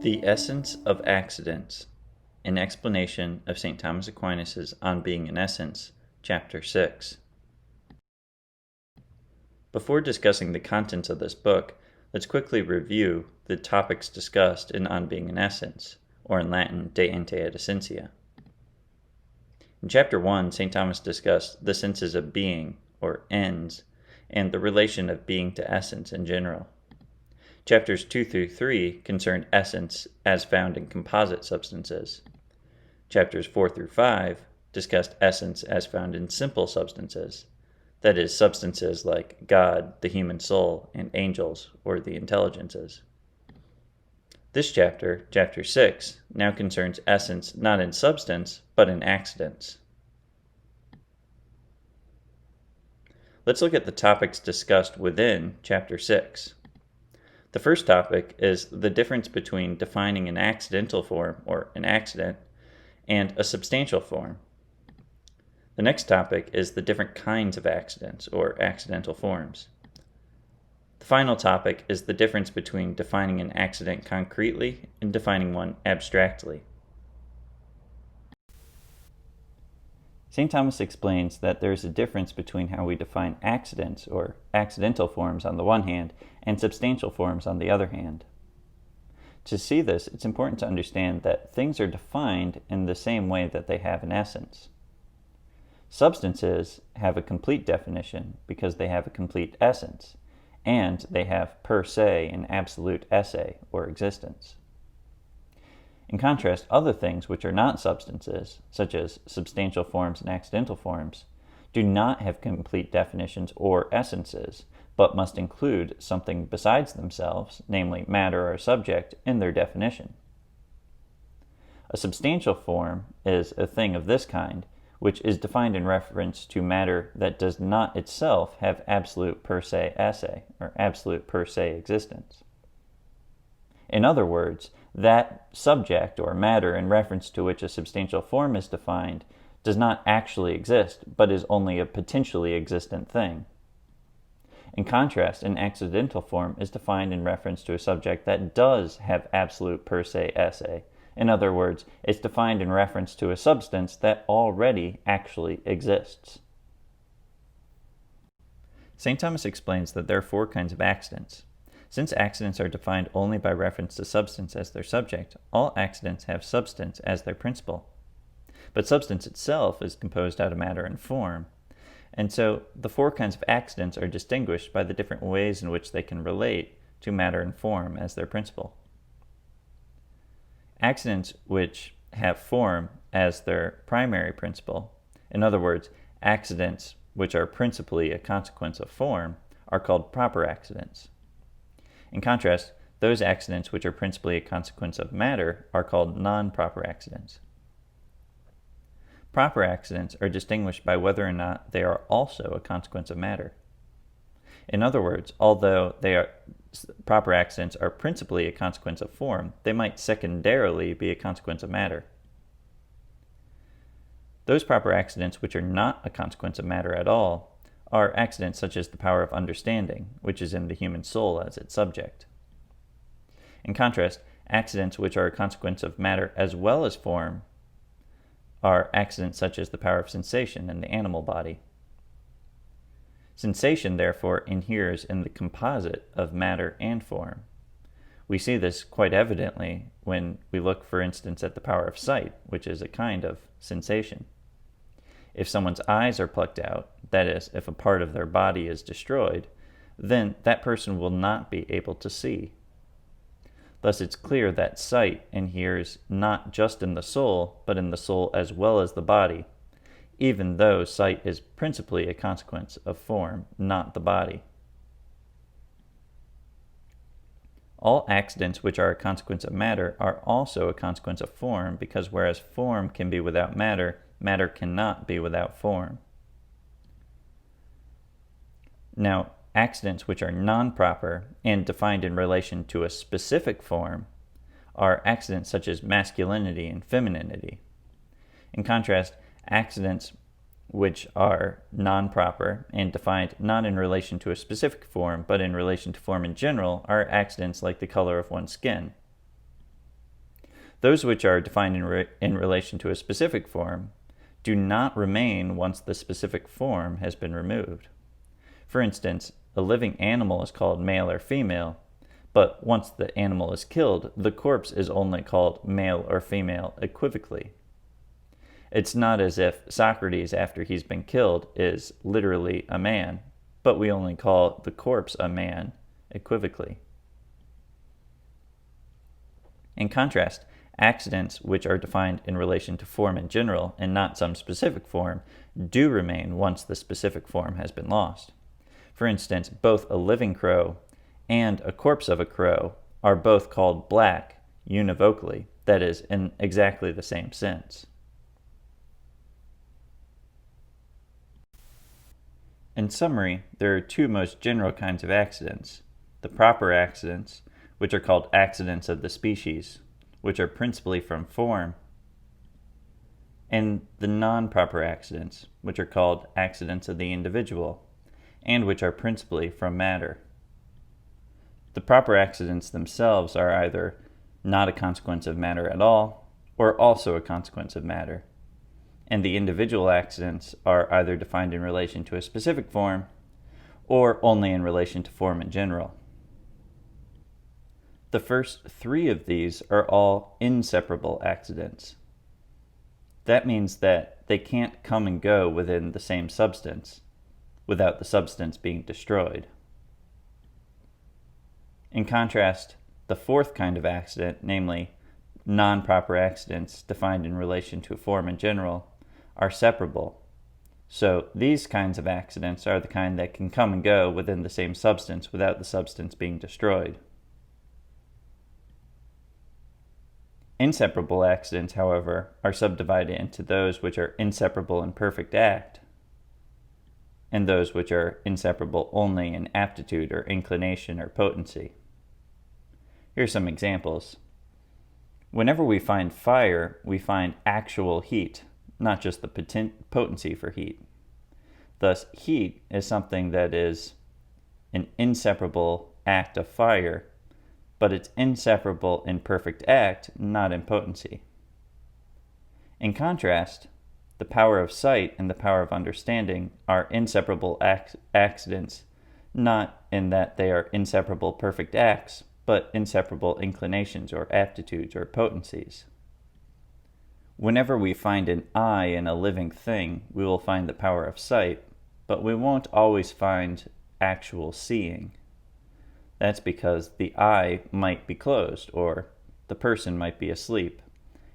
The Essence of Accidents, an explanation of St. Thomas Aquinas' On Being in Essence, Chapter 6. Before discussing the contents of this book, let's quickly review the topics discussed in On Being in Essence, or in Latin, De Ente et Essentia. In Chapter 1, St. Thomas discussed the senses of being, or ens, and the relation of being to essence in general. Chapters 2 through 3 concerned essence as found in composite substances. Chapters 4 through 5 discussed essence as found in simple substances, that is, substances like God, the human soul, and angels, or the intelligences. This chapter, Chapter 6, now concerns essence not in substance, but in accidents. Let's look at the topics discussed within Chapter 6. The first topic is the difference between defining an accidental form, or an accident, and a substantial form. The next topic is the different kinds of accidents, or accidental forms. The final topic is the difference between defining an accident concretely and defining one abstractly. St. Thomas explains that there is a difference between how we define accidents, or accidental forms on the one hand, and substantial forms on the other hand. To see this, it's important to understand that things are defined in the same way that they have an essence. Substances have a complete definition because they have a complete essence, and they have per se an absolute esse, or existence. In contrast, other things which are not substances, such as substantial forms and accidental forms, do not have complete definitions or essences, but must include something besides themselves, namely matter or subject, in their definition. A substantial form is a thing of this kind, which is defined in reference to matter that does not itself have absolute per se esse, or absolute per se existence. In other words, that subject or matter in reference to which a substantial form is defined does not actually exist, but is only a potentially existent thing. In contrast, an accidental form is defined in reference to a subject that does have absolute per se esse. In other words, it's defined in reference to a substance that already actually exists. St. Thomas explains that there are 4 kinds of accidents. Since accidents are defined only by reference to substance as their subject, all accidents have substance as their principle. But substance itself is composed out of matter and form, and so the 4 kinds of accidents are distinguished by the different ways in which they can relate to matter and form as their principle. Accidents which have form as their primary principle, in other words, accidents which are principally a consequence of form, are called proper accidents. In contrast, those accidents which are principally a consequence of matter are called non-proper accidents. Proper accidents are distinguished by whether or not they are also a consequence of matter. In other words, although proper accidents are principally a consequence of form, they might secondarily be a consequence of matter. Those proper accidents which are not a consequence of matter at all are accidents such as the power of understanding, which is in the human soul as its subject. In contrast, accidents which are a consequence of matter as well as form are accidents such as the power of sensation in the animal body. Sensation, therefore, inheres in the composite of matter and form. We see this quite evidently when we look, for instance, at the power of sight, which is a kind of sensation. If someone's eyes are plucked out, that is, if a part of their body is destroyed, then that person will not be able to see. Thus it's clear that sight inheres not just in the soul, but in the soul as well as the body, even though sight is principally a consequence of form, not the body. All accidents which are a consequence of matter are also a consequence of form, because whereas form can be without matter, matter cannot be without form. Now, accidents which are non-proper and defined in relation to a specific form are accidents such as masculinity and femininity. In contrast, accidents which are non-proper and defined not in relation to a specific form but in relation to form in general are accidents like the color of one's skin. Those which are defined in relation to a specific form do not remain once the specific form has been removed. For instance, a living animal is called male or female, but once the animal is killed, the corpse is only called male or female equivocally. It's not as if Socrates, after he's been killed, is literally a man, but we only call the corpse a man equivocally. In contrast, accidents which are defined in relation to form in general and not some specific form do remain once the specific form has been lost. For instance, both a living crow and a corpse of a crow are both called black univocally, that is, in exactly the same sense. In summary, there are two most general kinds of accidents: the proper accidents, which are called accidents of the species, which are principally from form, and the non-proper accidents, which are called accidents of the individual, and which are principally from matter. The proper accidents themselves are either not a consequence of matter at all, or also a consequence of matter. And the individual accidents are either defined in relation to a specific form, or only in relation to form in general. The first three of these are all inseparable accidents. That means that they can't come and go within the same substance, without the substance being destroyed. In contrast, the fourth kind of accident, namely non-proper accidents defined in relation to a form in general, are separable. So these kinds of accidents are the kind that can come and go within the same substance without the substance being destroyed. Inseparable accidents, however, are subdivided into those which are inseparable in perfect act, and those which are inseparable only in aptitude or inclination or potency. Here are some examples. Whenever we find fire, we find actual heat, not just the potency for heat. Thus, heat is something that is an inseparable act of fire, but it's inseparable in perfect act, not in potency. In contrast, the power of sight and the power of understanding are inseparable accidents, not in that they are inseparable perfect acts, but inseparable inclinations or aptitudes or potencies. Whenever we find an eye in a living thing, we will find the power of sight, but we won't always find actual seeing. That's because the eye might be closed, or the person might be asleep,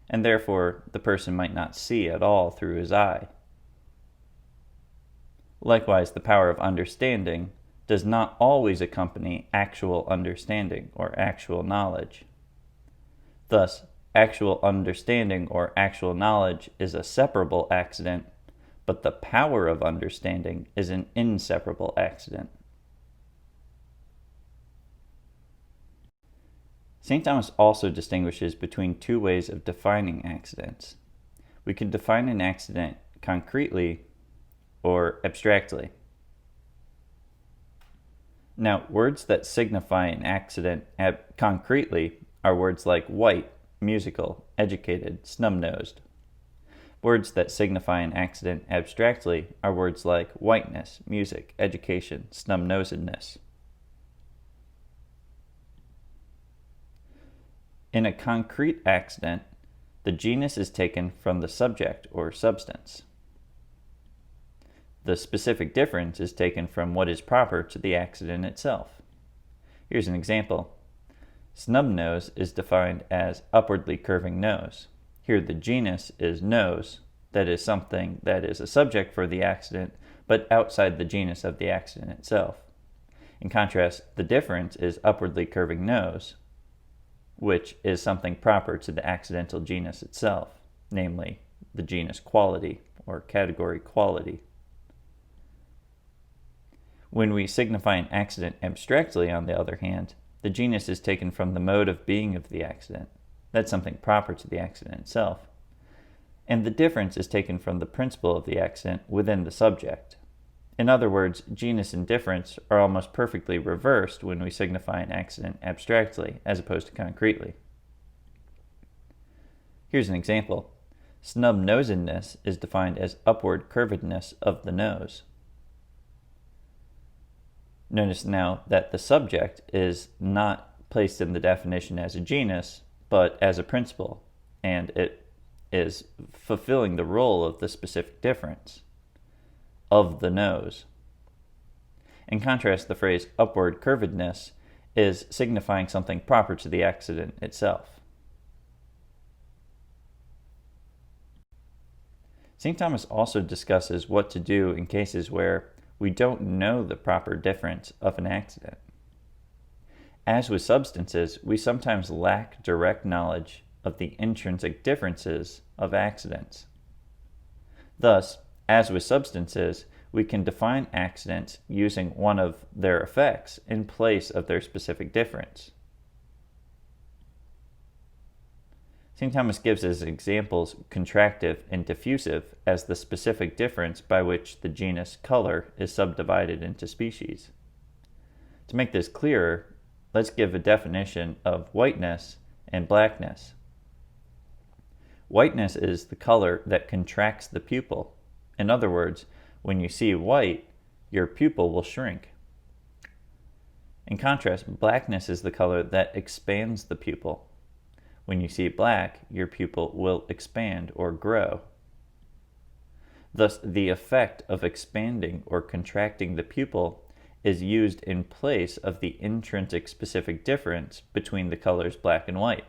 and therefore the person might not see at all through his eye. Likewise, the power of understanding does not always accompany actual understanding or actual knowledge. Thus, actual understanding or actual knowledge is a separable accident, but the power of understanding is an inseparable accident. St. Thomas also distinguishes between two ways of defining accidents. We can define an accident concretely or abstractly. Now, words that signify an accident concretely are words like white, musical, educated, snub-nosed. Words that signify an accident abstractly are words like whiteness, music, education, snub-nosedness. In a concrete accident, the genus is taken from the subject or substance. The specific difference is taken from what is proper to the accident itself. Here's an example. Snub nose is defined as upwardly curving nose. Here the genus is nose, that is something that is a subject for the accident, but outside the genus of the accident itself. In contrast, the difference is upwardly curving nose, which is something proper to the accidental genus itself, namely the genus quality or category quality. When we signify an accident abstractly, on the other hand, the genus is taken from the mode of being of the accident. That's something proper to the accident itself. And the difference is taken from the principle of the accident within the subject. In other words, genus and difference are almost perfectly reversed when we signify an accident abstractly as opposed to concretely. Here's an example. Snub-nosedness is defined as upward curvedness of the nose. Notice now that the subject is not placed in the definition as a genus, but as a principle, and it is fulfilling the role of the specific difference of the nose. In contrast, the phrase upward curvedness is signifying something proper to the accident itself. St. Thomas also discusses what to do in cases where we don't know the proper difference of an accident. As with substances, we sometimes lack direct knowledge of the intrinsic differences of accidents. Thus, as with substances, we can define accidents using one of their effects in place of their specific difference. St. Thomas gives as examples contractive and diffusive as the specific difference by which the genus color is subdivided into species. To make this clearer, let's give a definition of whiteness and blackness. Whiteness is the color that contracts the pupil. In other words, when you see white, your pupil will shrink. In contrast, blackness is the color that expands the pupil. When you see black, your pupil will expand or grow. Thus, the effect of expanding or contracting the pupil is used in place of the intrinsic specific difference between the colors black and white.